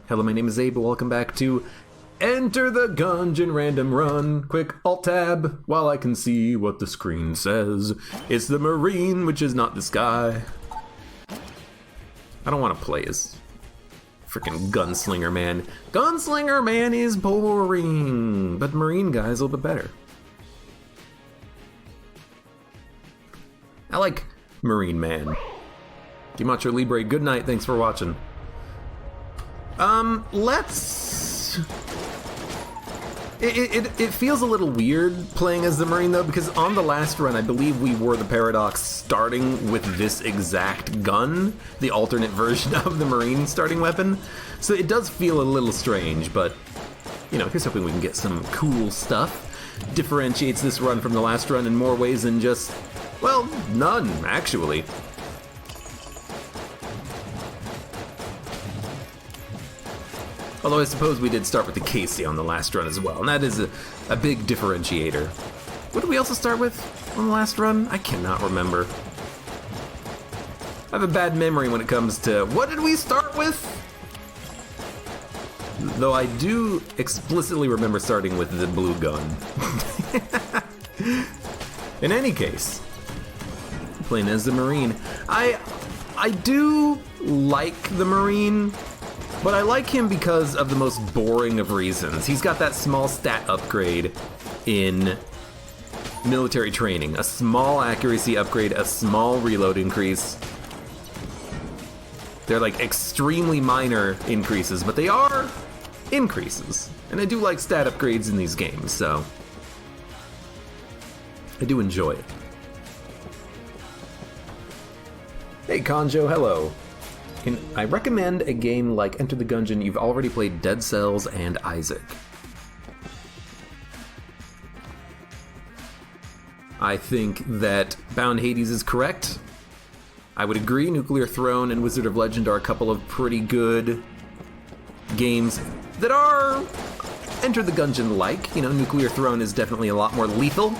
Hello, my name is Abe, welcome back to Enter the Gungeon Random Run. Quick Alt-Tab while I can see what the screen says. It's the Marine, which is not this guy. I don't want to play as freaking Gunslinger Man. Gunslinger Man is boring, but Marine guy is a little bit better. I like Marine Man. Dimacho Libre, good night, thanks for watching. Let's... It feels a little weird playing as the Marine, though, because on the last run, I believe we were the Paradox starting with this exact gun, the alternate version of the Marine starting weapon. So it does feel a little strange, but, you know, here's hoping we can get some cool stuff. Differentiates this run from the last run in more ways than just, well, none, actually. Although I suppose we did start with the Casey on the last run as well, and that is a big differentiator. What did we also start with on the last run? I cannot remember. I have a bad memory when it comes to what did we start with? Though I do explicitly remember starting with the blue gun. In any case, playing as the Marine. I do like the Marine, but I like him because of the most boring of reasons. He's got that small stat upgrade in military training. A small accuracy upgrade, a small reload increase. They're like extremely minor increases, but they are increases. And I do like stat upgrades in these games, so I do enjoy it. Hey Conjo, hello. I recommend a game like Enter the Gungeon. You've already played Dead Cells and Isaac. I think that Bound Hades is correct. I would agree, Nuclear Throne and Wizard of Legend are a couple of pretty good games that are Enter the Gungeon-like. You know, Nuclear Throne is definitely a lot more lethal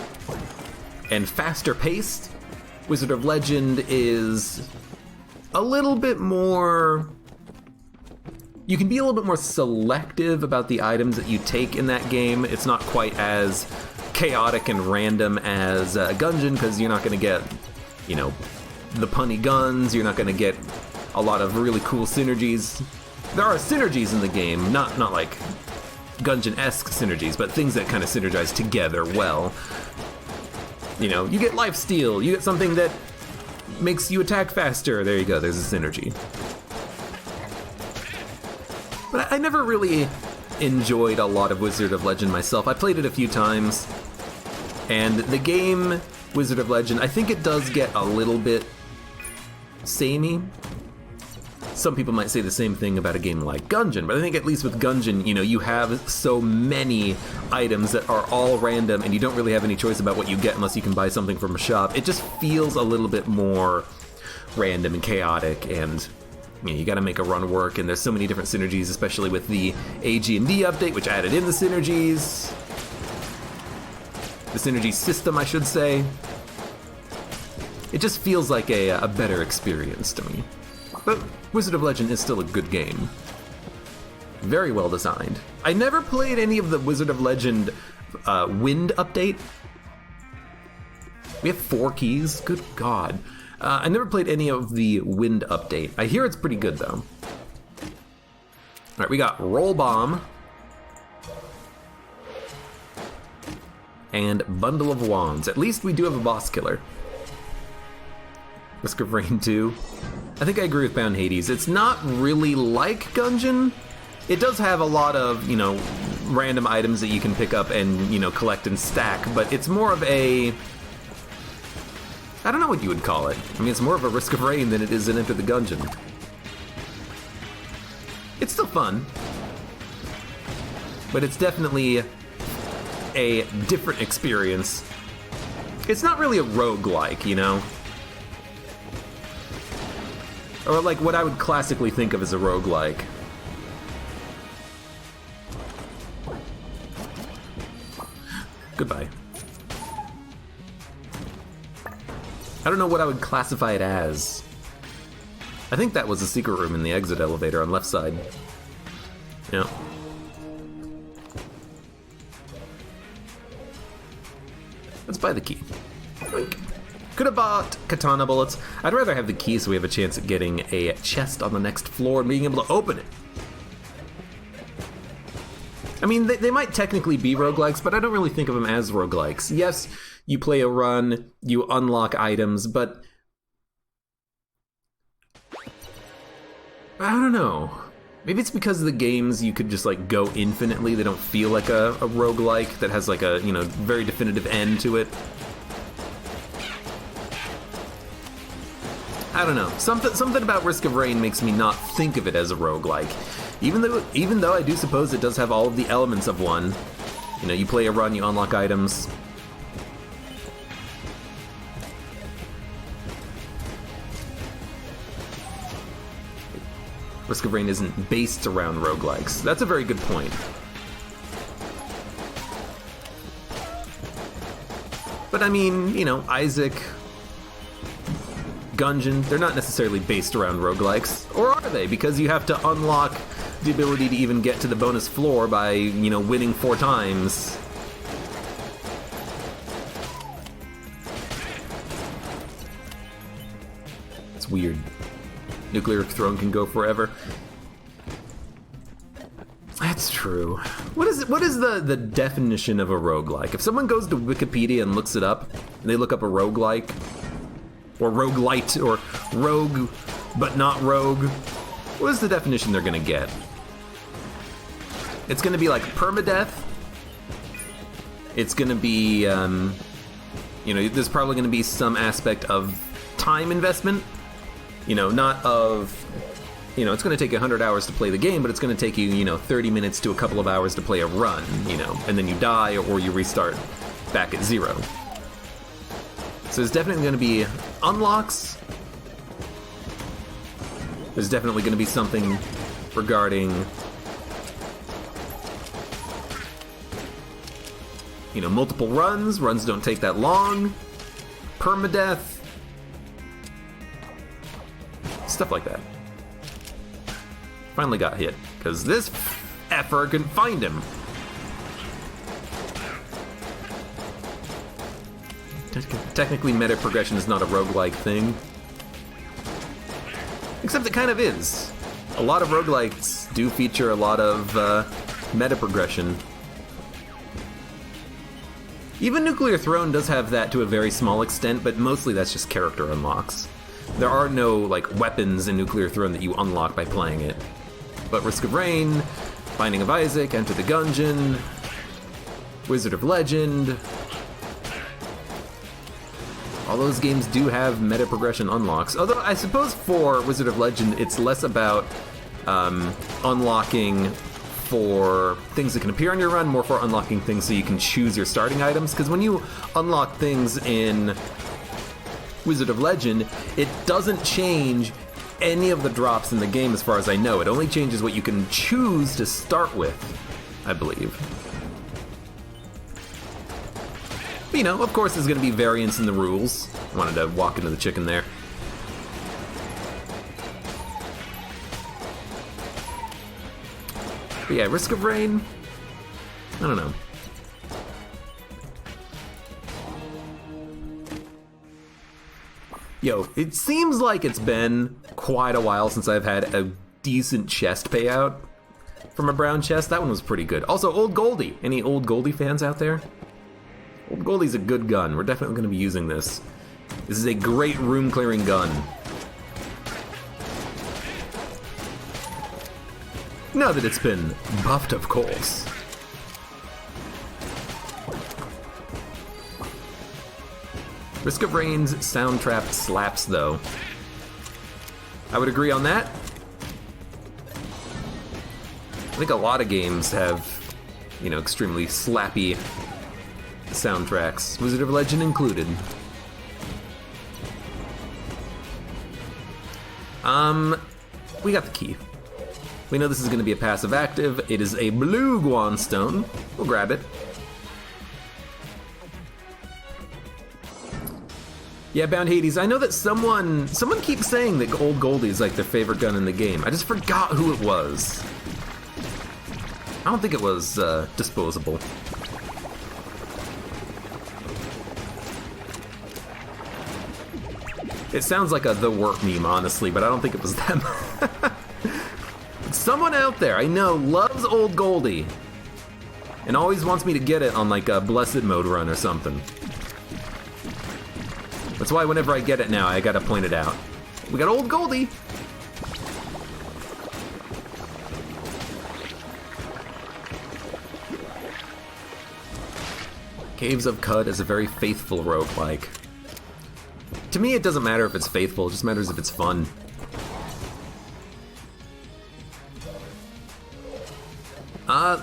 and faster paced. Wizard of Legend is a little bit more... You can be a little bit more selective about the items that you take in that game. It's not quite as chaotic and random as Gungeon, because you're not going to get, you know, the punny guns, you're not going to get a lot of really cool synergies. There are synergies in the game, not like Gungeon-esque synergies, but things that kind of synergize together well. You know, you get lifesteal, you get something that makes you attack faster. There you go, there's a synergy. But I never really enjoyed a lot of Wizard of Legend myself. I played it a few times, and the game Wizard of Legend, I think it does get a little bit samey. Some people might say the same thing about a game like Gungeon, but I think at least with Gungeon, you know, you have so many items that are all random and you don't really have any choice about what you get unless you can buy something from a shop. It just feels a little bit more random and chaotic, and you know, you gotta make a run work, and there's so many different synergies, especially with the AG&D update, which added in the synergies. The synergy system, I should say. It just feels like a better experience to me. But Wizard of Legend is still a good game. Very well designed. I never played any of the Wizard of Legend Wind update. We have 4 keys? Good God. I never played any of the Wind update. I hear it's pretty good, though. Alright, we got Roll Bomb. And Bundle of Wands. At least we do have a boss killer. Risk of Rain 2. I think I agree with Bound Hades. It's not really like Gungeon. It does have a lot of, you know, random items that you can pick up and, you know, collect and stack, but it's more of a... I don't know what you would call it. I mean, it's more of a Risk of Rain than it is in Enter the Gungeon. It's still fun. But it's definitely a different experience. It's not really a roguelike, you know? Or like what I would classically think of as a roguelike. Goodbye. I don't know what I would classify it as. I think that was a secret room in the exit elevator on left side. Yeah. Let's buy the key. Could have bought katana bullets. I'd rather have the key so we have a chance at getting a chest on the next floor and being able to open it. I mean, they might technically be roguelikes, but I don't really think of them as roguelikes. Yes, you play a run, you unlock items, but I don't know. Maybe it's because the games you could just like go infinitely. They don't feel like a roguelike that has like a, you know, very definitive end to it. I don't know. Something about Risk of Rain makes me not think of it as a roguelike. Even though I do suppose it does have all of the elements of one. You know, you play a run, you unlock items. Risk of Rain isn't based around roguelikes. That's a very good point. But I mean, you know, Isaac, Gungeon, they're not necessarily based around roguelikes. Or are they? Because you have to unlock the ability to even get to the bonus floor by, you know, winning 4 times. It's weird. Nuclear Throne can go forever. That's true. What is the definition of a roguelike? If someone goes to Wikipedia and looks it up, and they look up a roguelike, or roguelite, or rogue but not rogue, what is the definition they're gonna get? It's gonna be like permadeath. It's gonna be, you know, there's probably gonna be some aspect of time investment. You know, not of, you know, it's gonna take 100 hours to play the game, but it's gonna take you, you know, 30 minutes to a couple of hours to play a run, you know, and then you die or you restart back at 0. So there's definitely gonna be unlocks. There's definitely gonna be something regarding, you know, multiple runs. Runs don't take that long. Permadeath. Stuff like that. Finally got hit, because this effer couldn't find him. Technically, meta progression is not a roguelike thing. Except it kind of is. A lot of roguelikes do feature a lot of meta progression. Even Nuclear Throne does have that to a very small extent, but mostly that's just character unlocks. There are no, like, weapons in Nuclear Throne that you unlock by playing it. But Risk of Rain, Binding of Isaac, Enter the Gungeon, Wizard of Legend, all those games do have meta progression unlocks. Although I suppose for Wizard of Legend, it's less about unlocking for things that can appear on your run, more for unlocking things so you can choose your starting items. Because when you unlock things in Wizard of Legend, it doesn't change any of the drops in the game as far as I know. It only changes what you can choose to start with, I believe. But, you know, of course there's going to be variance in the rules. I wanted to walk into the chicken there. But yeah, Risk of Rain, I don't know. Yo, it seems like it's been quite a while since I've had a decent chest payout from a brown chest. That one was pretty good. Also, Old Goldie. Any Old Goldie fans out there? Old Goldie's a good gun. We're definitely going to be using this. This is a great room-clearing gun. Now that it's been buffed, of course. Risk of Rain's sound trap slaps, though. I would agree on that. I think a lot of games have, you know, extremely slappy soundtracks, Wizard of Legend included. We got the key. We know this is going to be a passive active. It is a blue Guanstone. We'll grab it. Yeah, Bound Hades, I know that someone keeps saying that Old Goldie is like their favorite gun in the game. I just forgot who it was. I don't think it was disposable. It sounds like a The Work meme, honestly, but I don't think it was them. Someone out there I know loves Old Goldie and always wants me to get it on like a Blessed Mode run or something. That's why whenever I get it now, I gotta point it out. We got Old Goldie! Caves of Cud is a very faithful roguelike. To me, it doesn't matter if it's faithful, it just matters if it's fun.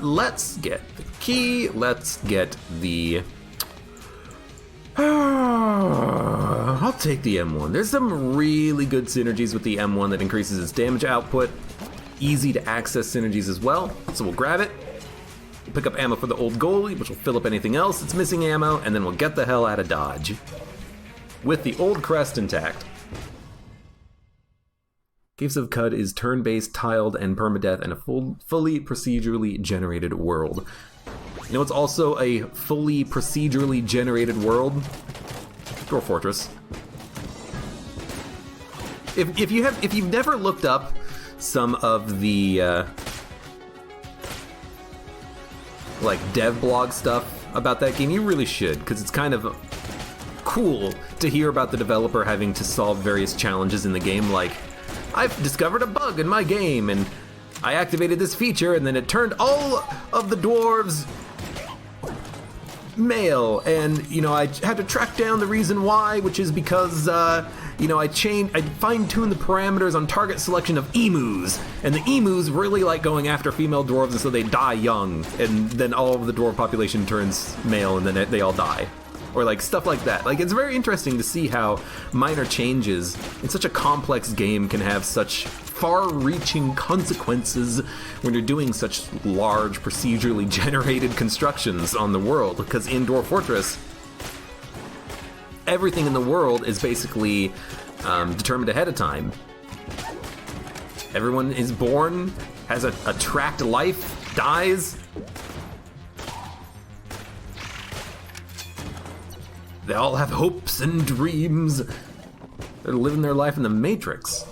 Let's get the key, let's get the... I'll take the M1. There's some really good synergies with the M1 that increases its damage output. Easy to access synergies as well, so we'll grab it. Pick up ammo for the Old Goalie, which will fill up anything else that's missing ammo, and then we'll get the hell out of Dodge. With the old crest intact. Caves of Cud is turn-based, tiled, and permadeath in a fully procedurally generated world. You know what's also a fully procedurally generated world? Dwarf Fortress. If you've never looked up some of the like dev blog stuff about that game, you really should, because it's kind of cool to hear about the developer having to solve various challenges in the game, like, I've discovered a bug in my game, and I activated this feature, and then it turned all of the dwarves male, and, you know, I had to track down the reason why, which is because, you know, I fine-tuned the parameters on target selection of emus, and the emus really like going after female dwarves, and so they die young, and then all of the dwarf population turns male, and then they all die. Or like stuff like that. Like, it's very interesting to see how minor changes in such a complex game can have such far-reaching consequences when you're doing such large procedurally generated constructions on the world. Because in Dwarf Fortress, everything in the world is basically determined ahead of time. Everyone is born, has a tracked life, dies. They all have hopes and dreams. They're living their life in the Matrix.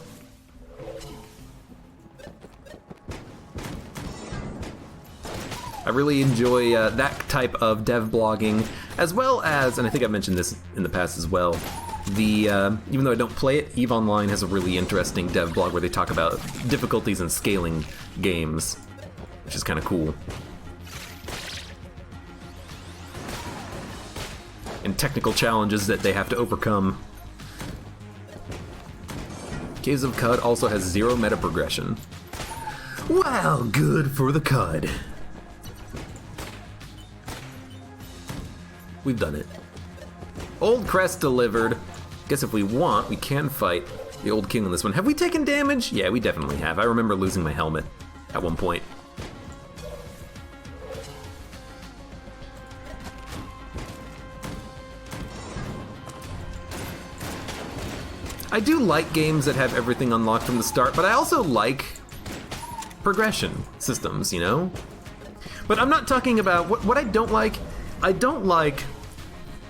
I really enjoy that type of dev blogging, as well as, and I think I've mentioned this in the past as well, even though I don't play it, EVE Online has a really interesting dev blog where they talk about difficulties in scaling games, which is kind of cool. And technical challenges that they have to overcome. Caves of Cud also has 0 meta progression. Well, good for the Cud. We've done it. Old crest delivered. Guess if we want, we can fight the Old King on this one. Have we taken damage? Yeah, we definitely have. I remember losing my helmet at one point. I do like games that have everything unlocked from the start, but I also like progression systems, you know? But I'm not talking about, what I don't like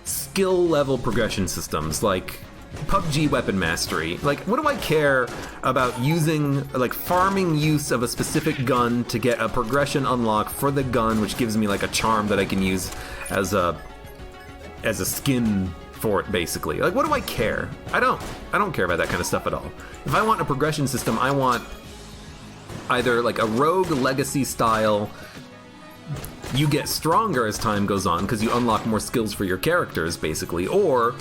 skill level progression systems, like PUBG weapon mastery. Like, what do I care about using, like, farming use of a specific gun to get a progression unlock for the gun, which gives me like a charm that I can use as a skin for it, basically. Like, what do I care? I don't care about that kind of stuff at all. If I want a progression system, I want either like a rogue legacy style, you get stronger as time goes on because you unlock more skills for your characters, basically, or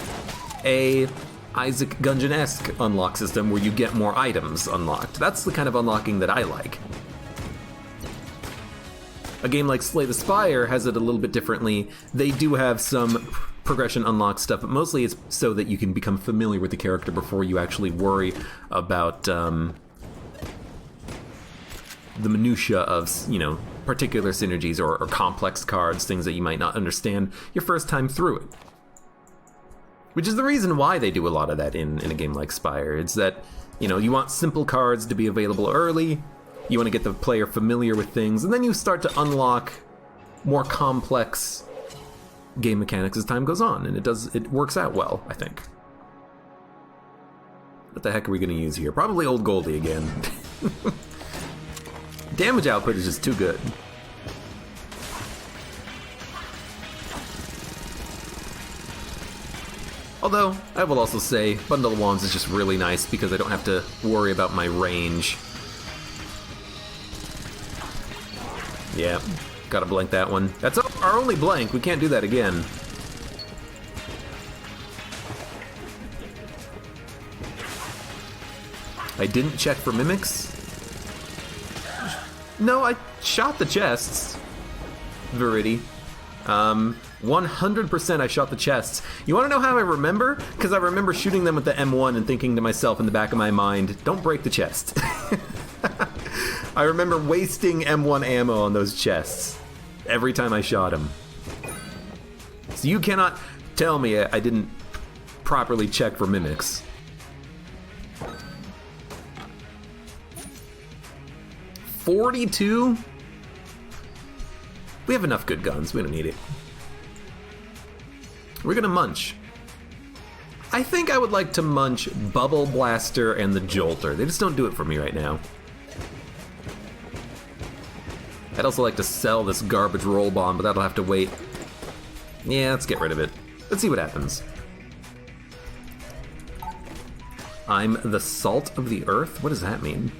a Exit the Gungeon-esque unlock system where you get more items unlocked. That's the kind of unlocking that I like. A game like Slay the Spire has it a little bit differently. They do have some progression unlock stuff, but mostly it's so that you can become familiar with the character before you actually worry about the minutia of, you know, particular synergies or complex cards, things that you might not understand your first time through it. Which is the reason why they do a lot of that in a game like Spire. It's that, you know, you want simple cards to be available early, You want to get the player familiar with things, and then you start to unlock more complex game mechanics as time goes on, and it works out well, I think. What the heck are we going to use here? Probably old Goldie again. Damage output is just too good. Although, I will also say, Bundle of Wands is just really nice because I don't have to worry about my range. Yeah, gotta blank that one. That's our only blank, we can't do that again. I didn't check for mimics. No, I shot the chests. Viridi. 100% I shot the chests. You want to know how I remember? Because I remember shooting them with the M1 and thinking to myself in the back of my mind, don't break the chest. I remember wasting M1 ammo on those chests every time I shot them. So you cannot tell me I didn't properly check for mimics. $42? We have enough good guns, we don't need it. We're gonna munch. I think I would like to munch Bubble Blaster and the Jolter. They just don't do it for me right now. I'd also like to sell this garbage roll bomb, but that'll have to wait. Yeah, let's get rid of it. Let's see what happens. I'm the salt of the earth? What does that mean?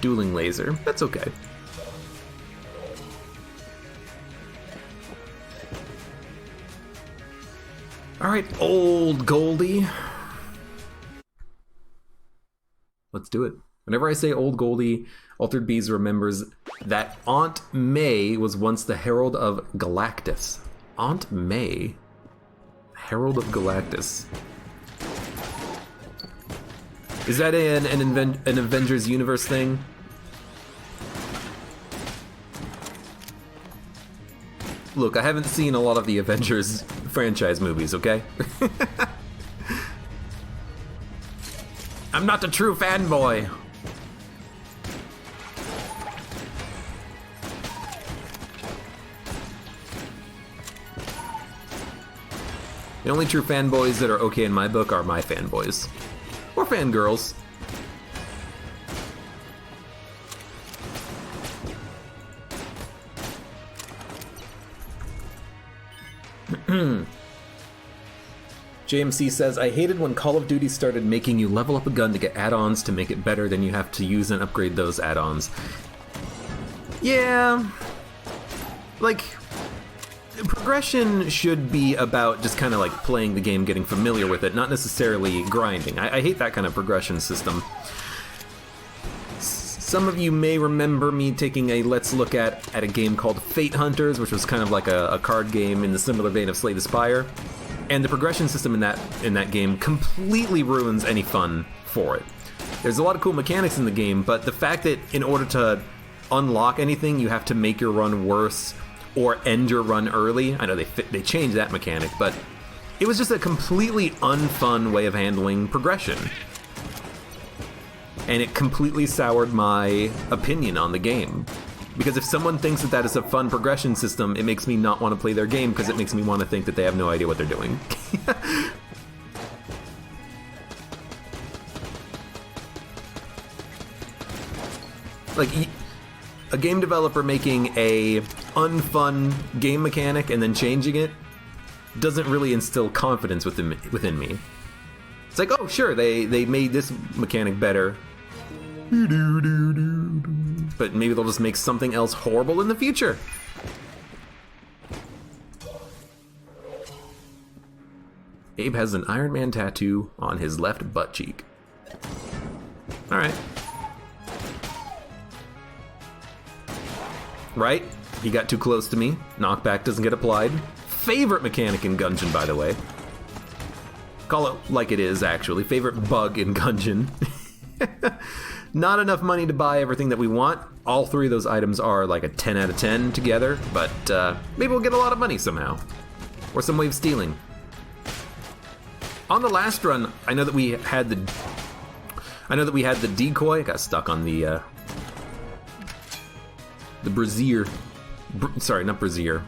Dueling laser. That's okay. Alright, old Goldie. Let's do it. Whenever I say old Goldie, Altered Bees remembers that Aunt May was once the Herald of Galactus. Aunt May? Herald of Galactus. Is that an Avengers Universe thing? Look, I haven't seen a lot of the Avengers franchise movies, okay? I'm not a true fanboy. The only true fanboys that are okay in my book are my fanboys. Or fangirls. JMC says, I hated when Call of Duty started making you level up a gun to get add-ons to make it better, then you have to use and upgrade those add-ons. Yeah. Like, progression should be about just kind of like playing the game, getting familiar with it, not necessarily grinding. I hate that kind of progression system. Some of you may remember me taking a let's look at a game called Fate Hunters, which was kind of like a card game in the similar vein of Slay the Spire. And the progression system in that game completely ruins any fun for it. There's a lot of cool mechanics in the game, but the fact that in order to unlock anything, you have to make your run worse or end your run early. I know they changed that mechanic, but it was just a completely unfun way of handling progression. And it completely soured my opinion on the game. Because if someone thinks that is a fun progression system, it makes me not want to play their game because it makes me want to think that they have no idea what they're doing. Like, a game developer making a unfun game mechanic and then changing it doesn't really instill confidence within me. It's like, oh, sure, they made this mechanic better. But maybe they'll just make something else horrible in the future. Abe has an Iron Man tattoo on his left butt cheek. Alright. Right? He got too close to me. Knockback doesn't get applied. Favorite mechanic in Gungeon, by the way. Call it like it is, actually. Favorite bug in Gungeon. Not enough money to buy everything that we want. All three of those items are like a 10 out of 10 together, but maybe we'll get a lot of money somehow. Or some way of stealing. On the last run, I know that we had the decoy. I got stuck on the brazier. Sorry, not brazier.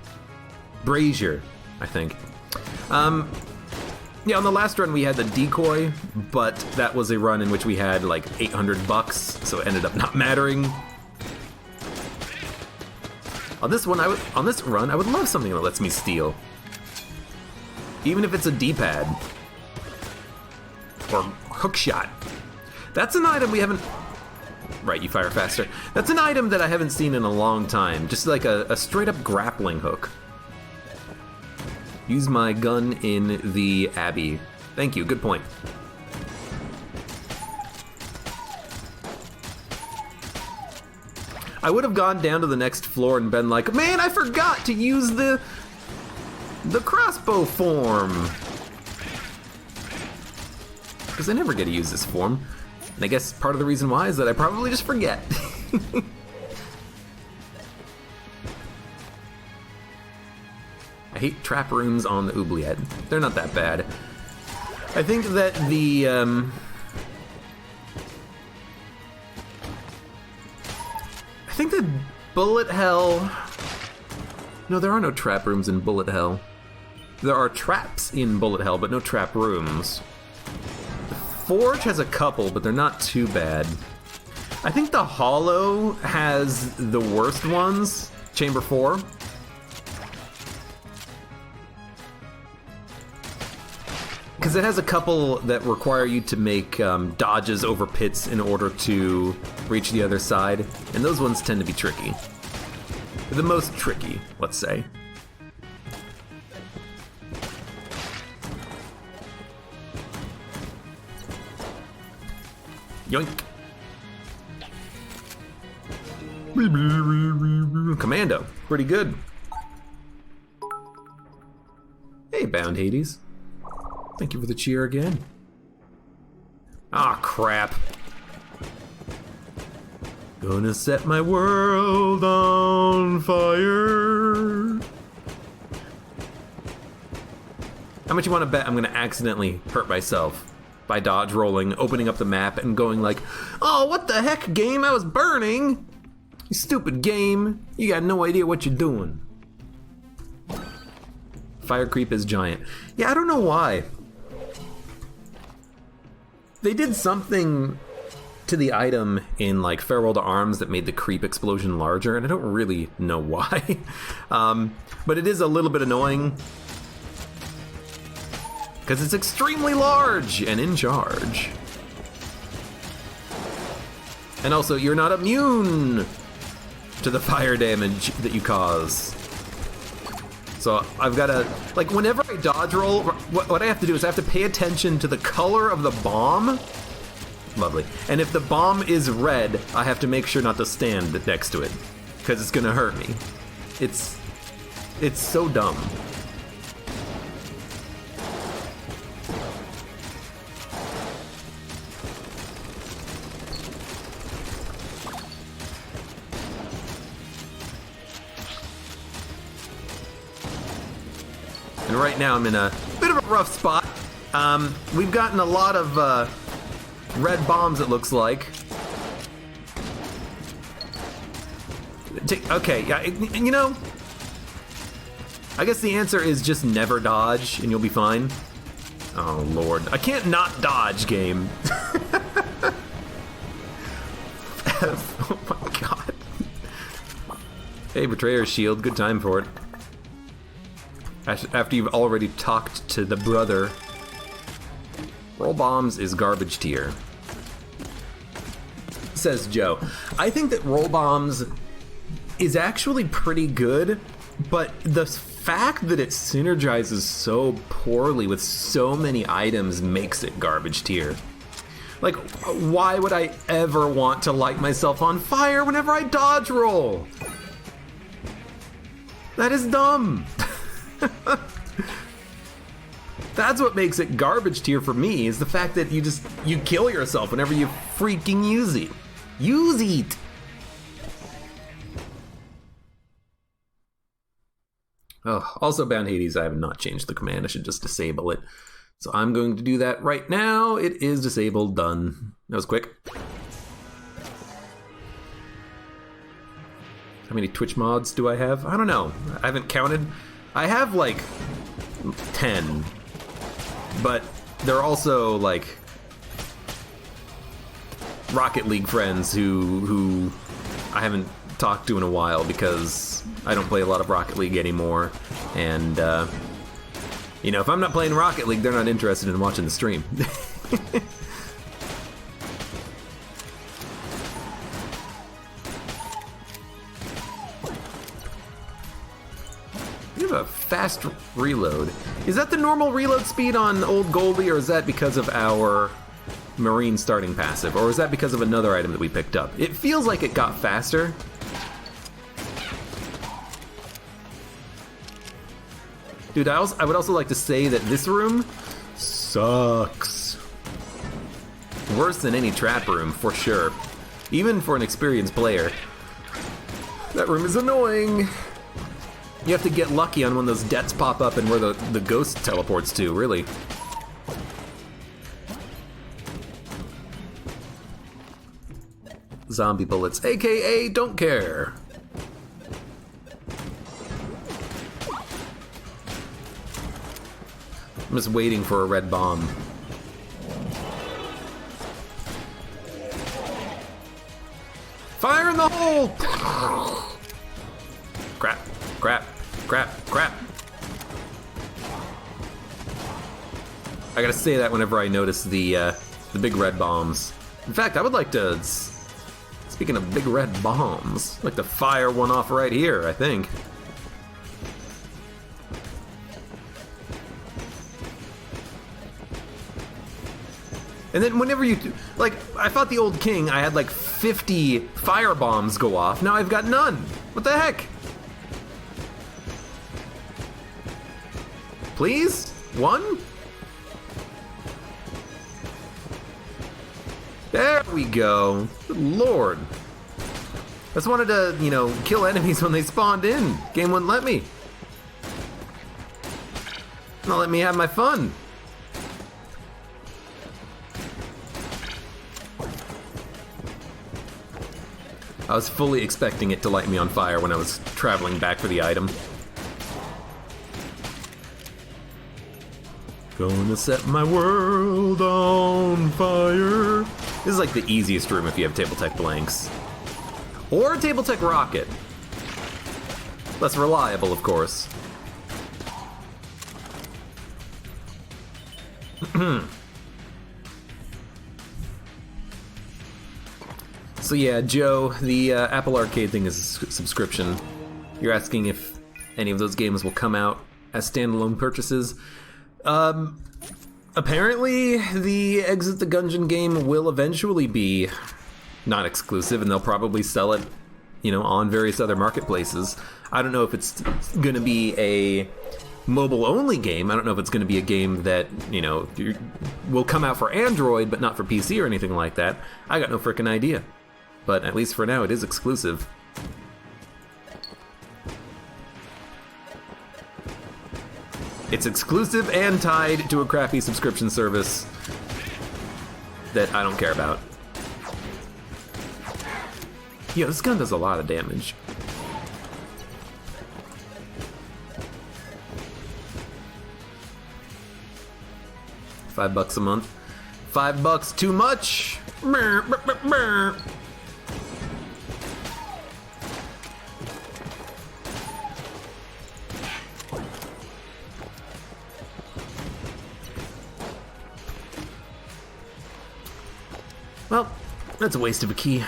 Brazier, I think. Yeah, on the last run we had the decoy, but that was a run in which we had like $800, so it ended up not mattering. On this run, I would love something that lets me steal, even if it's a D-pad or hook shot. That's an item we haven't. Right, you fire faster. That's an item that I haven't seen in a long time. Just like a straight-up grappling hook. Use my gun in the Abbey. Thank you, good point. I would have gone down to the next floor and been like, man, I forgot to use the crossbow form. Because I never get to use this form. And I guess part of the reason why is that I probably just forget. I hate trap rooms on the oubliette. They're not that bad. I think that the bullet hell. No, there are no trap rooms in bullet hell. There are traps in bullet hell, but no trap rooms. The forge has a couple, but they're not too bad. I think the hollow has the worst ones. Chamber 4. Because it has a couple that require you to make dodges over pits in order to reach the other side, and those ones tend to be tricky. The most tricky, let's say. Yoink. Commando, pretty good. Hey, Bound Hades. Thank you for the cheer again. Ah, crap. Gonna set my world on fire. How much you want to bet I'm gonna accidentally hurt myself by dodge rolling, opening up the map, and going like, oh, what the heck, game? I was burning! You stupid game. You got no idea what you're doing. Fire creep is giant. Yeah, I don't know why. They did something to the item in like Farewell to Arms that made the creep explosion larger, and I don't really know why. But it is a little bit annoying because it's extremely large and in charge. And also, you're not immune to the fire damage that you cause. So I've got to, like, whenever I dodge roll, what I have to do is I have to pay attention to the color of the bomb. Lovely. And if the bomb is red, I have to make sure not to stand next to it, because it's gonna hurt me. It's so dumb. And right now I'm in a bit of a rough spot. We've gotten a lot of red bombs, it looks like. Okay, yeah, you know, I guess the answer is just never dodge and you'll be fine. Oh lord, I can't not dodge, game. Oh my god. Hey, Betrayer's Shield, good time for it. After you've already talked to the brother. Roll bombs is garbage tier, says Joe. I think that roll bombs is actually pretty good, but the fact that it synergizes so poorly with so many items makes it garbage tier. Like, why would I ever want to light myself on fire whenever I dodge roll? That is dumb. That's what makes it garbage tier for me, is the fact that you kill yourself whenever you freaking use it. Use it! Oh, also Bound Hades, I have not changed the command. I should just disable it. So I'm going to do that right now. It is disabled, done. That was quick. How many Twitch mods do I have? I don't know. I haven't counted. I have like 10, but they're also like Rocket League friends who I haven't talked to in a while because I don't play a lot of Rocket League anymore. And, you know, if I'm not playing Rocket League, they're not interested in watching the stream. You have a fast reload. Is that the normal reload speed on old Goldie, or is that because of our Marine starting passive? Or is that because of another item that we picked up? It feels like it got faster. Dude, I would also like to say that this room sucks. Worse than any trap room, for sure. Even for an experienced player. That room is annoying. You have to get lucky on when those debts pop up and where the ghost teleports to, really. Zombie bullets, aka don't care. I'm just waiting for a red bomb. Fire in the hole! Crap, crap, crap, crap. I gotta say that whenever I notice the big red bombs. In fact, I would like to, speaking of big red bombs, I'd like to fire one off right here, I think. And then whenever you, like, I fought the old king, I had like 50 fire bombs go off. Now I've got none. What the heck? Please? One? There we go. Good Lord. I just wanted to, you know, kill enemies when they spawned in. Game wouldn't let me. Not let me have my fun. I was fully expecting it to light me on fire when I was traveling back for the item. Gonna set my world on fire. This is like the easiest room if you have Table Tech Blanks. Or Table Tech Rocket. Less reliable, of course. So yeah, Joe, the Apple Arcade thing is a subscription. You're asking if any of those games will come out as standalone purchases. Apparently, the Exit the Gungeon game will eventually be not exclusive, and they'll probably sell it, you know, on various other marketplaces. I don't know if it's going to be a mobile-only game. I don't know if it's going to be a game that, you know, will come out for Android, but not for PC or anything like that. I got no frickin' idea. But at least for now, it is exclusive. It's exclusive and tied to a crappy subscription service that I don't care about. Yeah, this gun does a lot of damage. $5 a month. $5 too much. Brr, brr, brr, brr. Well, that's a waste of a key.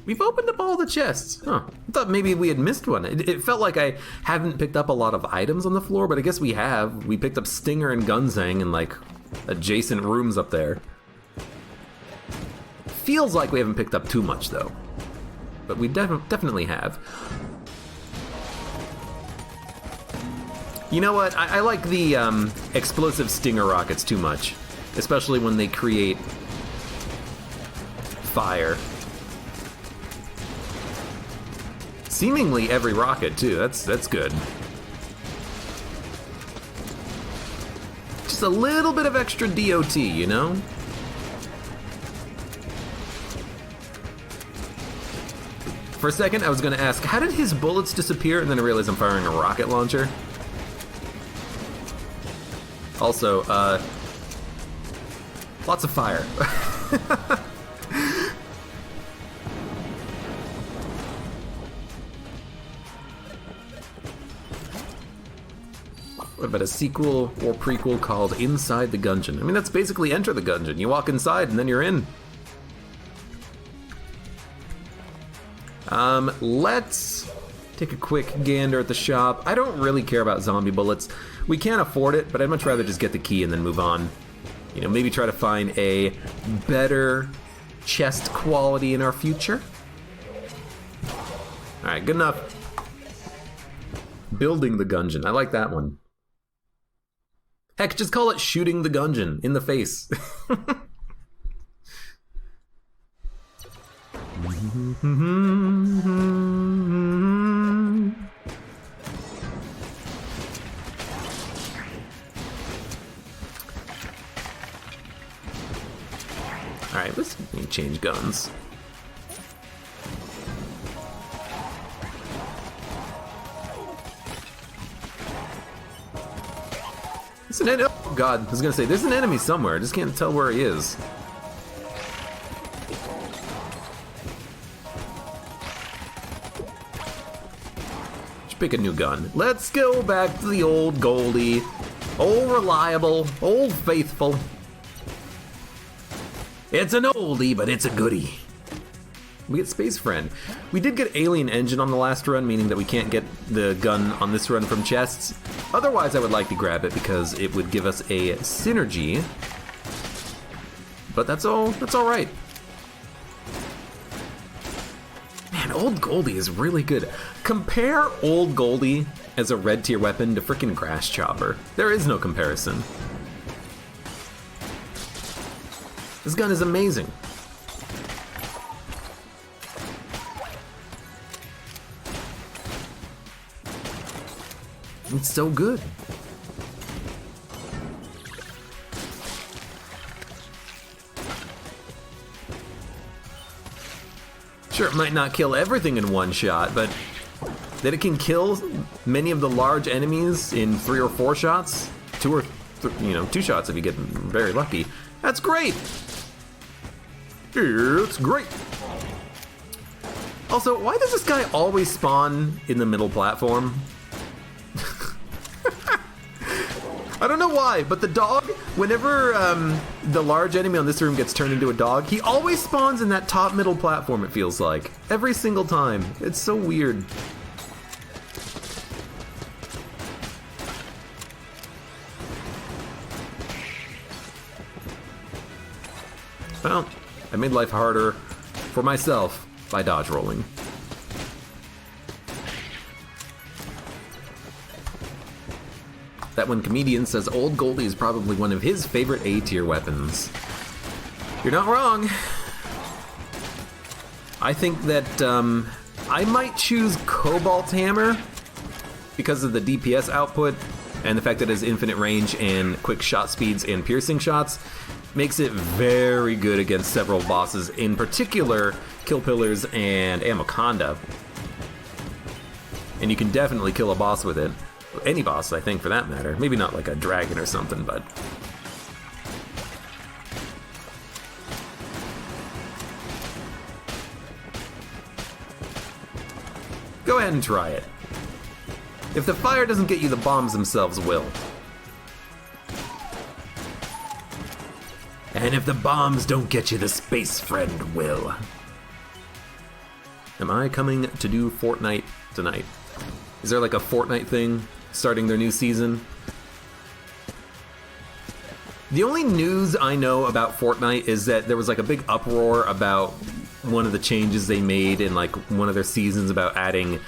We've opened up all the chests. Huh. I thought maybe we had missed one. It felt like I haven't picked up a lot of items on the floor, but I guess we have. We picked up Stinger and Gunzang and, like, adjacent rooms up there. Feels like we haven't picked up too much, though. But we definitely have. You know what? I like the explosive Stinger rockets too much. Especially when they create fire. Seemingly every rocket, too. That's good. Just a little bit of extra DOT, you know? For a second, I was gonna ask, how did his bullets disappear? And then I realized I'm firing a rocket launcher. Also, lots of fire. What about a sequel or prequel called Inside the Gungeon? I mean, that's basically Enter the Gungeon. You walk inside and then you're in. Let's take a quick gander at the shop. I don't really care about zombie bullets. We can't afford it, but I'd much rather just get the key and then move on. You know, maybe try to find a better chest quality in our future. Alright, good enough. Building the Gungeon. I like that one. Heck, just call it Shooting the Gungeon in the face. Alright, let's change guns. There's an enemy. Oh god, I was gonna say, there's an enemy somewhere. I just can't tell where he is. Pick a new gun. Let's go back to the old Goldie. Old reliable, old faithful. It's an oldie, but it's a goodie. We get Space Friend. We did get Alien Engine on the last run, meaning that we can't get the gun on this run from chests. Otherwise, I would like to grab it because it would give us a synergy. But that's all right. Man, old Goldie is really good. Compare old Goldie as a red tier weapon to frickin' Grass Chopper. There is no comparison. This gun is amazing. It's so good. Sure, it might not kill everything in one shot, but that it can kill many of the large enemies in 3 or 4 shots, 2 shots if you get very lucky. That's great. It's great. Also, why does this guy always spawn in the middle platform? I don't know why, but the dog, whenever the large enemy on this room gets turned into a dog, he always spawns in that top middle platform, it feels like. Every single time. It's so weird. Well, I made life harder for myself by dodge rolling. That one comedian says old Goldie is probably one of his favorite A-tier weapons. You're not wrong. I think that I might choose Cobalt Hammer because of the DPS output and the fact that it has infinite range and quick shot speeds and piercing shots. Makes it very good against several bosses, in particular Kill Pillars and Amoconda. And you can definitely kill a boss with it. Any boss, I think, for that matter. Maybe not like a dragon or something, but... Go ahead and try it. If the fire doesn't get you, the bombs themselves will. And if the bombs don't get you, the Space Friend will. Am I coming to do Fortnite tonight? Is there like a Fortnite thing starting their new season? The only news I know about Fortnite is that there was like a big uproar about one of the changes they made in like one of their seasons about adding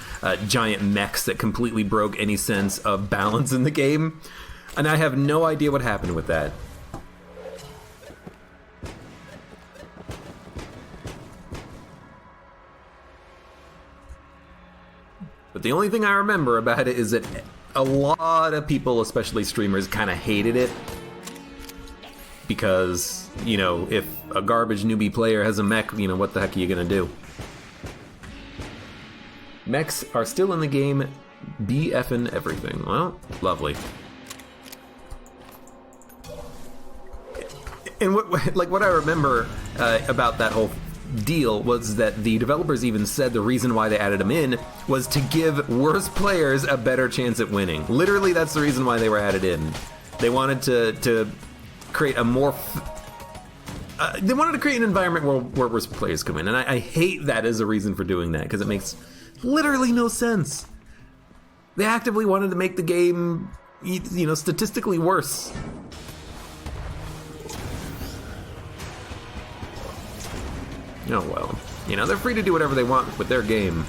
giant mechs that completely broke any sense of balance in the game. And I have no idea what happened with that. But the only thing I remember about it is that a lot of people, especially streamers, kind of hated it. because, you know, if a garbage newbie player has a mech, you know, what the heck are you gonna do? Mechs are still in the game, BF'ing everything. Well, lovely. And what I remember about that whole deal was that the developers even said the reason why they added them in was to give worse players a better chance at winning. Literally, that's the reason why they were added in. They wanted to create a more... they wanted to create an environment where worse players come in, and I hate that as a reason for doing that, because it makes literally no sense. They actively wanted to make the game, you know, statistically worse. Oh well, you know, they're free to do whatever they want with their game.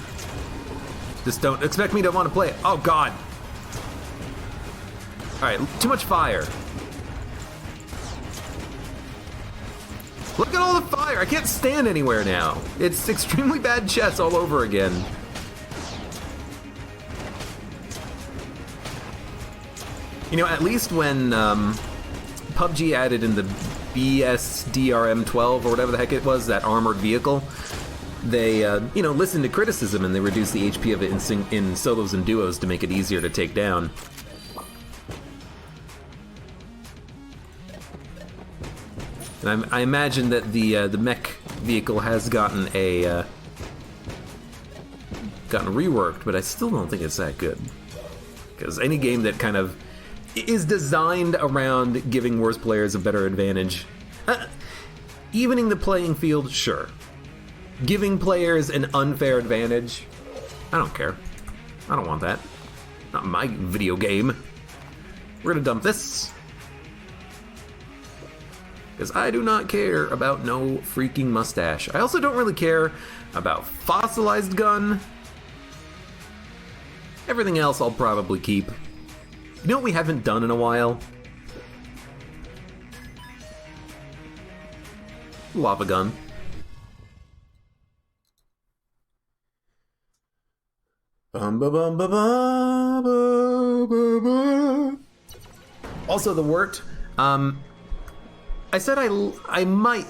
Just don't expect me to want to play it. Oh god! Alright, too much fire. Look at all the fire! I can't stand anywhere now. It's extremely bad chess all over again. You know, at least when PUBG added in the BSDRM-12 or whatever the heck it was, that armored vehicle, they, you know, listened to criticism and they reduced the HP of it in solos and duos to make it easier to take down. And I imagine that the mech vehicle has gotten reworked, but I still don't think it's that good. Because any game that kind of is designed around giving worse players a better advantage. Evening the playing field, sure. Giving players an unfair advantage, I don't care. I don't want that. Not my video game. We're gonna dump this. Because I do not care about no freaking mustache. I also don't really care about fossilized gun. Everything else I'll probably keep. You know what we haven't done in a while? Lava gun. Also the wort. I said I might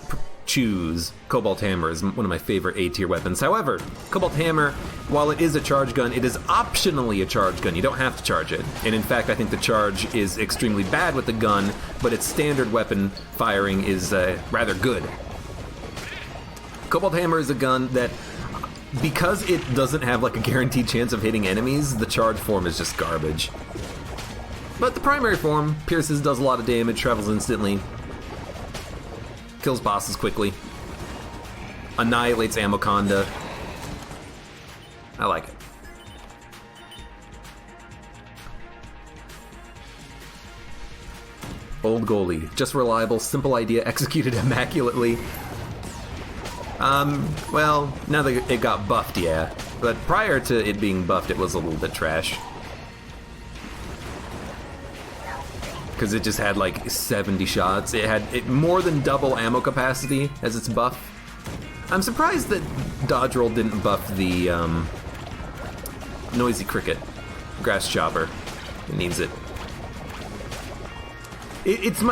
choose Cobalt Hammer as one of my favorite A-tier weapons. However, Cobalt Hammer, while it is a charge gun, it is optionally a charge gun. You don't have to charge it. And in fact, I think the charge is extremely bad with the gun, but its standard weapon firing is rather good. Cobalt Hammer is a gun that, because it doesn't have like a guaranteed chance of hitting enemies, the charge form is just garbage. But the primary form pierces, does a lot of damage, travels instantly, kills bosses quickly, annihilates Amoconda. I like it. Old goalie, just reliable, simple idea, executed immaculately. Well, now that it got buffed, yeah. But prior to it being buffed, it was a little bit trash. Because it just had like 70 shots. It had more than double ammo capacity as its buff. I'm surprised that dodge roll didn't buff the noisy cricket, grass chopper. It needs it. It's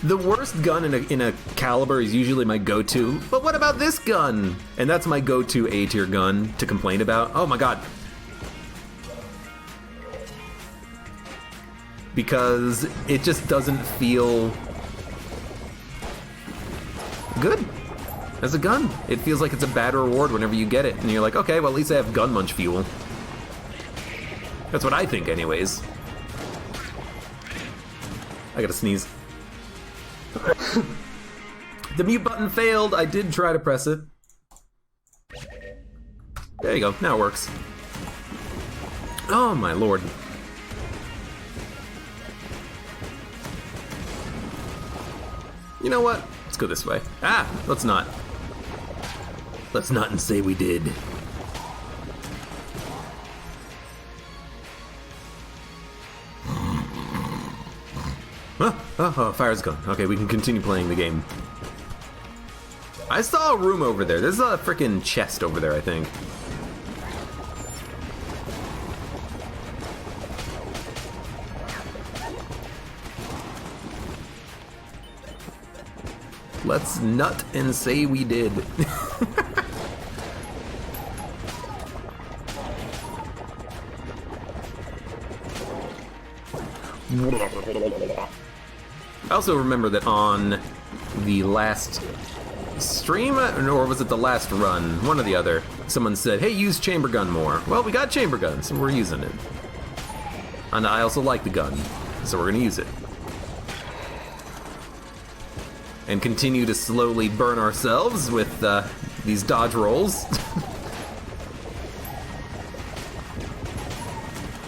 the worst gun in a caliber is usually my go-to. But what about this gun? And that's my go-to A-tier gun to complain about. Oh my god. Because it just doesn't feel good as a gun. It feels like it's a bad reward whenever you get it. And you're like, okay, well at least I have gun munch fuel. That's what I think anyways. I gotta sneeze. The mute button failed. I did try to press it. There you go, now it works. Oh my lord. You know what? Let's go this way. Ah, let's not. Let's not and say we did. Oh, fire's gone. Okay, we can continue playing the game. I saw a room over there. There's a freaking chest over there, I think. Let's nut and say we did. I also remember that on the last stream, or was it the last run, one or the other, someone said, hey, use chamber gun more. Well, we got chamber guns, so we're using it. And I also like the gun, so we're gonna use it. And continue to slowly burn ourselves with these dodge rolls.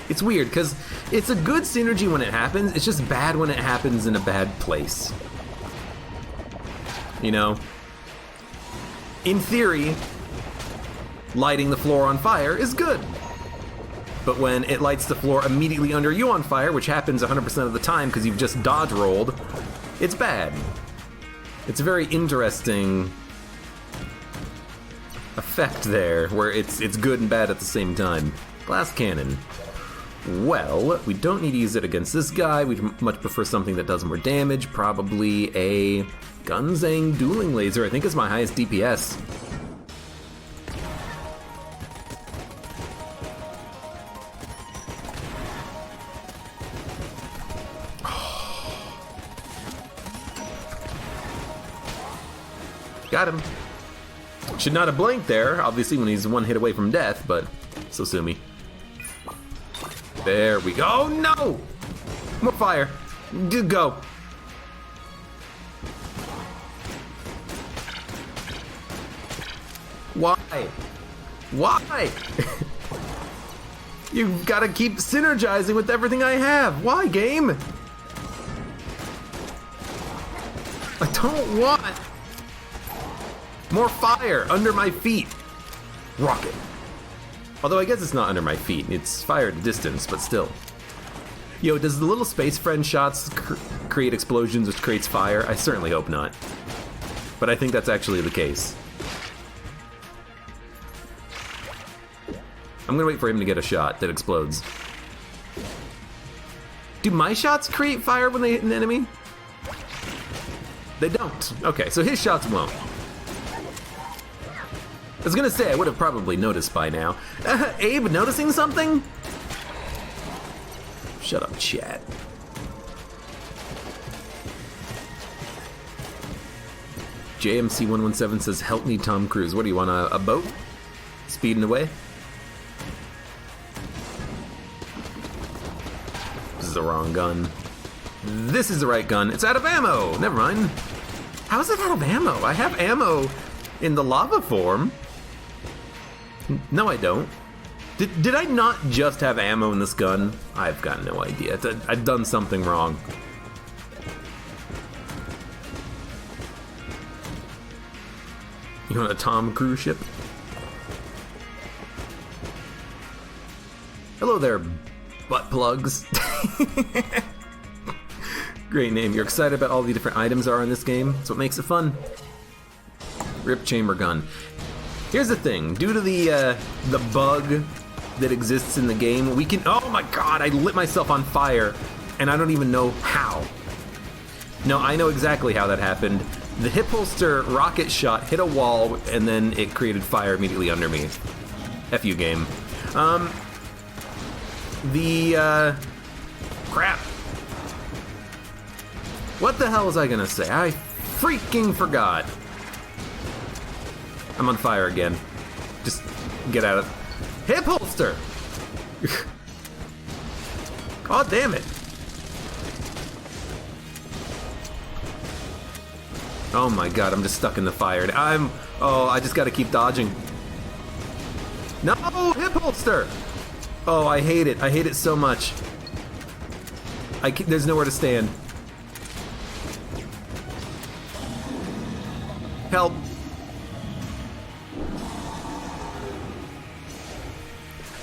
It's weird, because it's a good synergy when it happens, it's just bad when it happens in a bad place. You know? In theory, lighting the floor on fire is good. But when it lights the floor immediately under you on fire, which happens 100% of the time because you've just dodge rolled, it's bad. It's a very interesting effect there, where it's good and bad at the same time. Glass cannon. Well, we don't need to use it against this guy. We'd much prefer something that does more damage. Probably a Gunzang dueling laser, I think is my highest DPS. Got him. Should not have blinked there, obviously, when he's one hit away from death, but so sue me. There we go. Oh, no! More fire. Good go. Why? Why? You've got to keep synergizing with everything I have. Why, game? I don't want more fire under my feet. Rocket. Although I guess it's not under my feet. It's fire at a distance, but still. Yo, does the little space friend shots create explosions which creates fire? I certainly hope not. But I think that's actually the case. I'm gonna wait for him to get a shot that explodes. Do my shots create fire when they hit an enemy? They don't. Okay, so his shots won't. I was gonna say, I would have probably noticed by now. Abe, noticing something? Shut up, chat. JMC117 says, help me, Tom Cruise. What do you want, a boat? Speeding away? This is the wrong gun. This is the right gun. It's out of ammo! Never mind. How is it out of ammo? I have ammo in the lava form. No, I don't. Did I not just have ammo in this gun? I've got no idea. I've done something wrong. You want a Tom Cruise ship? Hello there, butt plugs. Great name. You're excited about all the different items there are in this game? That's what makes it fun. Rip chamber gun. Here's the thing, due to the bug that exists in the game, we can, oh my god, I lit myself on fire, and I don't even know how. No, I know exactly how that happened. The hip holster rocket shot hit a wall, and then it created fire immediately under me. F you, game. Crap. What the hell was I gonna say? I freaking forgot. I'm on fire again. Just get out of... Hip holster! God damn it. Oh my god, I'm just stuck in the fire. Oh, I just gotta keep dodging. No, hip holster! Oh, I hate it. I hate it so much. There's nowhere to stand. Help.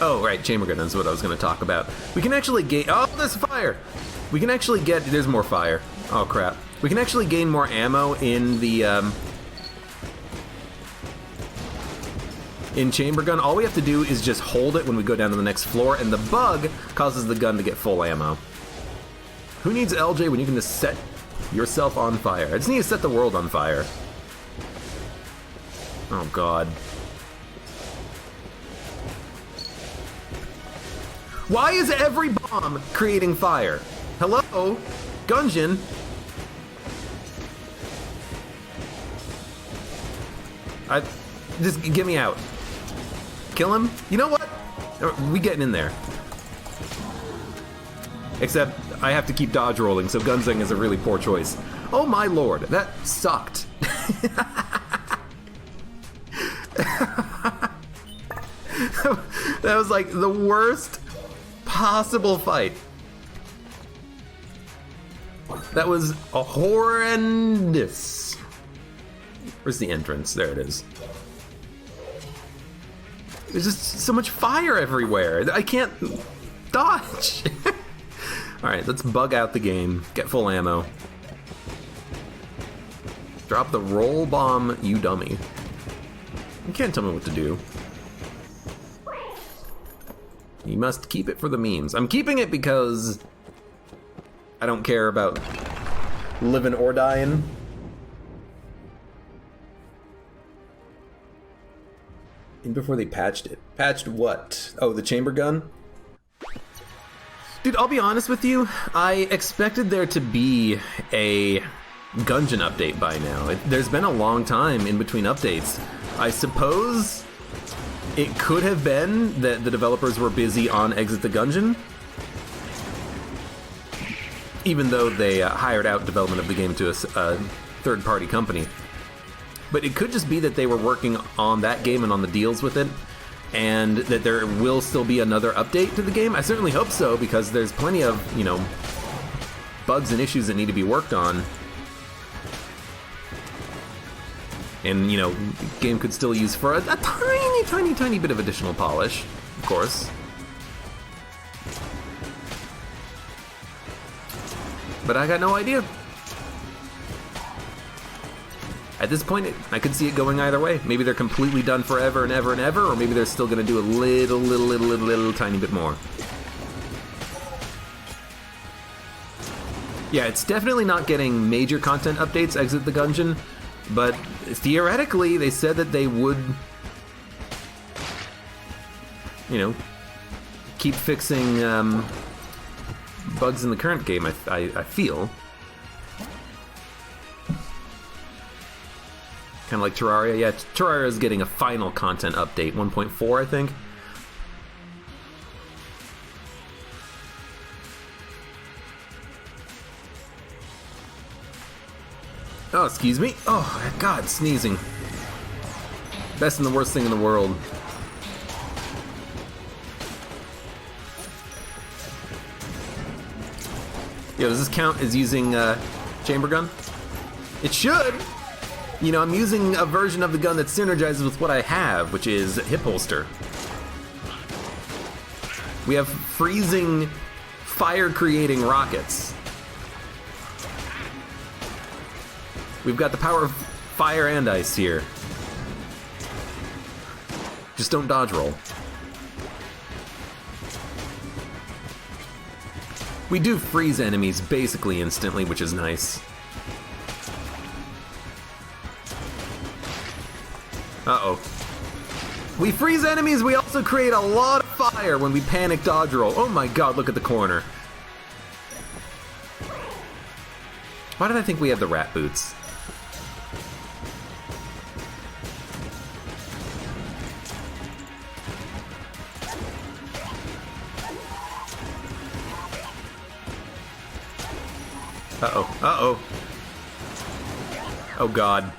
Oh, right, chamber gun is what I was going to talk about. We can actually gain... Oh, there's fire! We can actually get... There's more fire. Oh, crap. We can actually gain more ammo in the, in chamber gun. All we have to do is just hold it when we go down to the next floor, and the bug causes the gun to get full ammo. Who needs LJ when you can just set yourself on fire. I just need to set the world on fire. Oh god. Why is every bomb creating fire? Hello? Gungeon? Just get me out. Kill him? You know what? We getting in there. Except I have to keep dodge rolling, so Gunzing is a really poor choice. Oh my lord, that sucked. That was like the worst possible fight. That was a horrendous. Where's the entrance? There it is. There's just so much fire everywhere. I can't dodge. Alright, let's bug out the game. Get full ammo. Drop the roll bomb, you dummy. You can't tell me what to do. You must keep it for the memes. I'm keeping it because I don't care about living or dying. Even before they patched it. Patched what? Oh, the chamber gun? Dude, I'll be honest with you. I expected there to be a Gungeon update by now. There's been a long time in between updates. I suppose it could have been that the developers were busy on Exit the Gungeon, even though they hired out development of the game to a third-party company. But it could just be that they were working on that game and on the deals with it, and that there will still be another update to the game. I certainly hope so, because there's plenty of, you know, bugs and issues that need to be worked on. And, you know, the game could still use for a tiny bit of additional polish, of course. But I got no idea. At this point, I could see it going either way. Maybe they're completely done forever and ever and ever, or maybe they're still going to do a little tiny bit more. Yeah, it's definitely not getting major content updates, Exit the Gungeon, but theoretically, they said that they would, you know, keep fixing bugs in the current game, I feel. Kind of like Terraria. Yeah, Terraria is getting a final content update, 1.4, I think. Oh, excuse me. Oh, God, sneezing. Best and the worst thing in the world. Yo, does this count as using chamber gun? It should! You know, I'm using a version of the gun that synergizes with what I have, which is hip holster. We have freezing, fire-creating rockets. We've got the power of fire and ice here. Just don't dodge roll. We do freeze enemies basically instantly, which is nice. Uh-oh. We freeze enemies, we also create a lot of fire when we panic dodge roll. Oh my god, look at the corner. Why did I think we had the rat boots? Uh-oh, uh-oh. Oh god.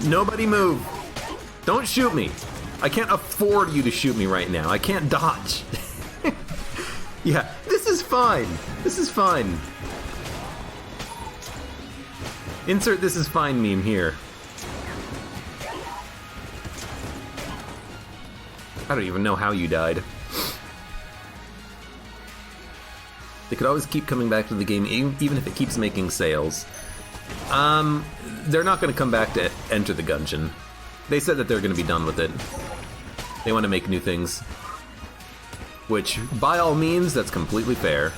Nobody move. Don't shoot me. I can't afford you to shoot me right now. I can't dodge. Yeah, this is fine. This is fine. Insert "this is fine" meme here. I don't even know how you died. They could always keep coming back to the game, even if it keeps making sales. They're not going to come back to Enter the Gungeon. They said that they're going to be done with it. They want to make new things. Which, by all means, that's completely fair.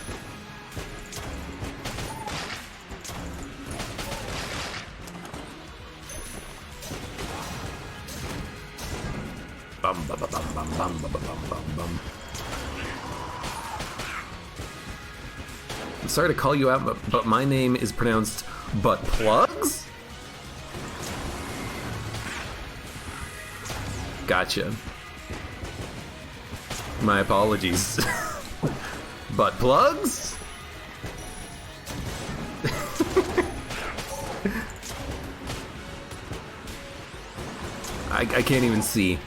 Bum, bum, bum, bum, bum, bum, bum, bum, bum, bum. I'm sorry to call you out, but my name is pronounced Butt Plugs? Gotcha. My apologies. Butt Plugs? I can't even see.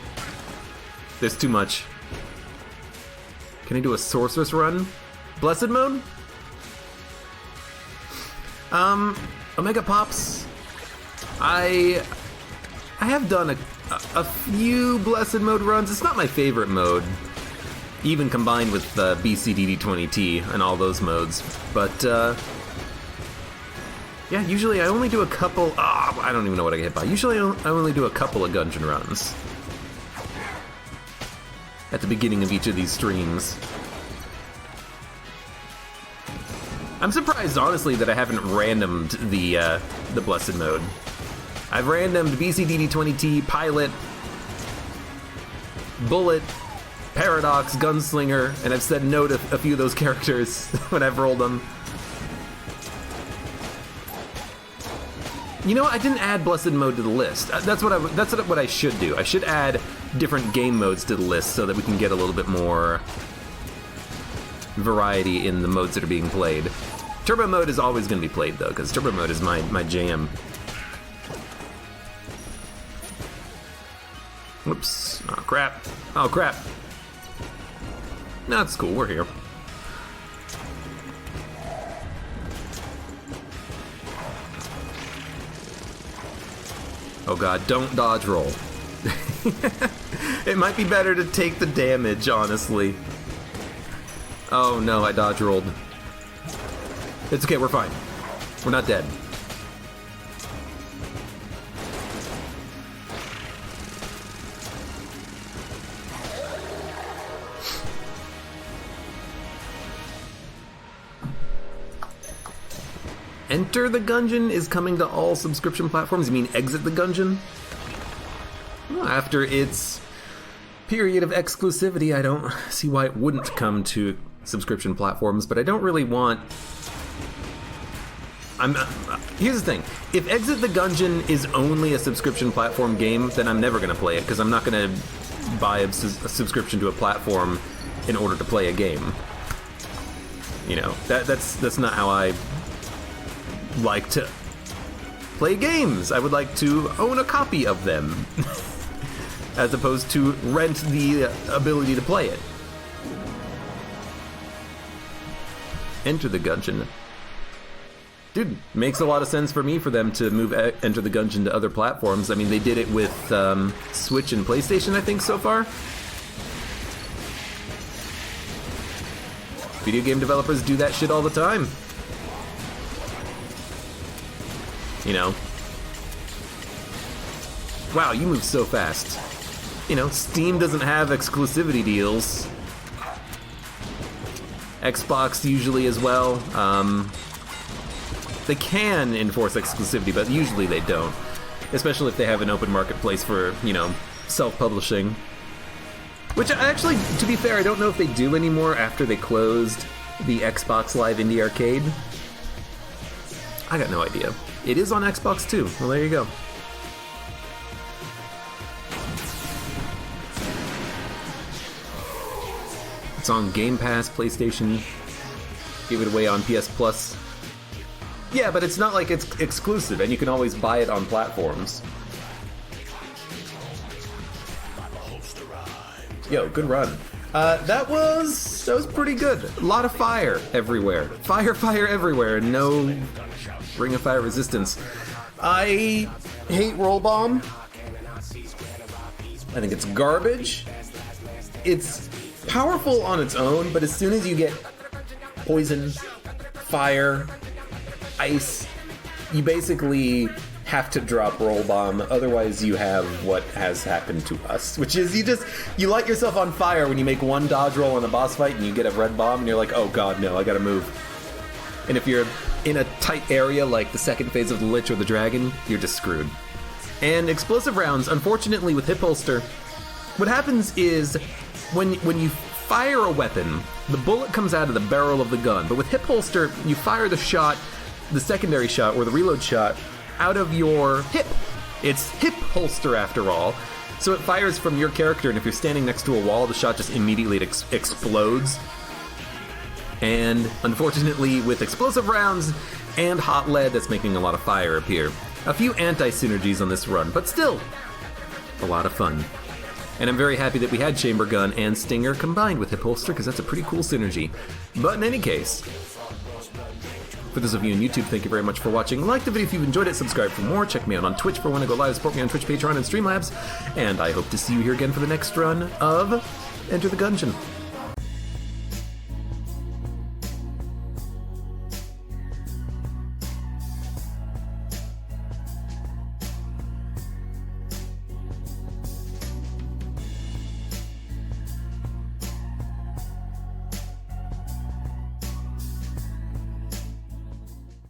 There's too much. Can I do a sorceress run? Blessed mode? Omega Pops. I have done a few Blessed mode runs. It's not my favorite mode, even combined with BCDD20T and all those modes. But yeah, usually I only do a couple. I don't even know what I get hit by. Usually I only do a couple of Gungeon runs at the beginning of each of these streams. I'm surprised, honestly, that I haven't randomed the Blessed mode. I've randomed BCDD20T, Pilot, Bullet, Paradox, Gunslinger, and I've said no to a few of those characters when I've rolled them. You know what? I didn't add Blessed mode to the list. That's what I should do. I should add different game modes to the list so that we can get a little bit more variety in the modes that are being played. Turbo mode is always going to be played, though, because Turbo mode is my jam. Whoops. Oh, crap. Oh, crap. No, it's cool. We're here. Oh god, don't dodge roll. It might be better to take the damage, honestly. Oh no, I dodge rolled. It's okay, we're fine. We're not dead. Enter the Gungeon is coming to all subscription platforms. You mean Exit the Gungeon? Well, after its period of exclusivity, I don't see why it wouldn't come to subscription platforms, but I don't really want... Here's the thing. If Exit the Gungeon is only a subscription platform game, then I'm never going to play it, because I'm not going to buy a subscription to a platform in order to play a game. You know, that's not how I like to play games. I would like to own a copy of them as opposed to rent the ability to play it. Enter the Gungeon. Dude, makes a lot of sense for me for them to move Enter the Gungeon to other platforms. I mean, they did it with Switch and PlayStation, I think, so far. Video game developers do that shit all the time. You know? Wow, you move so fast. You know, Steam doesn't have exclusivity deals. Xbox usually as well. They can enforce exclusivity, but usually they don't. Especially if they have an open marketplace for, you know, self-publishing. Which, actually, to be fair, I don't know if they do anymore after they closed the Xbox Live Indie Arcade. I got no idea. It is on Xbox too. Well, there you go. It's on Game Pass, PlayStation. Give it away on PS Plus. Yeah, but it's not like it's exclusive, and you can always buy it on platforms. Yo, good run. That was pretty good. A lot of fire everywhere. Fire everywhere, and no Ring of Fire resistance. I hate Roll Bomb. I think it's garbage. It's powerful on its own, but as soon as you get poison, fire, ice, you basically have to drop Roll Bomb, otherwise you have what has happened to us, which is you light yourself on fire when you make one dodge roll in a boss fight and you get a red bomb and you're like, oh god, no, I gotta move. And if you're in a tight area like the second phase of the Lich or the Dragon, you're just screwed. And explosive rounds, unfortunately with hip holster, what happens is when you fire a weapon, the bullet comes out of the barrel of the gun. But with hip holster, you fire the shot, the secondary shot or the reload shot, out of your hip. It's hip holster after all. So it fires from your character, and if you're standing next to a wall, the shot just immediately explodes. And unfortunately, with explosive rounds and hot lead, that's making a lot of fire appear. A few anti-synergies on this run, but still a lot of fun. And I'm very happy that we had Chamber Gun and Stinger combined with Hip Holster, because that's a pretty cool synergy. But in any case, for those of you on YouTube, thank you very much for watching. Like the video if you've enjoyed it, subscribe for more, check me out on Twitch for when I go live, support me on Twitch, Patreon, and Streamlabs, and I hope to see you here again for the next run of Enter the Gungeon.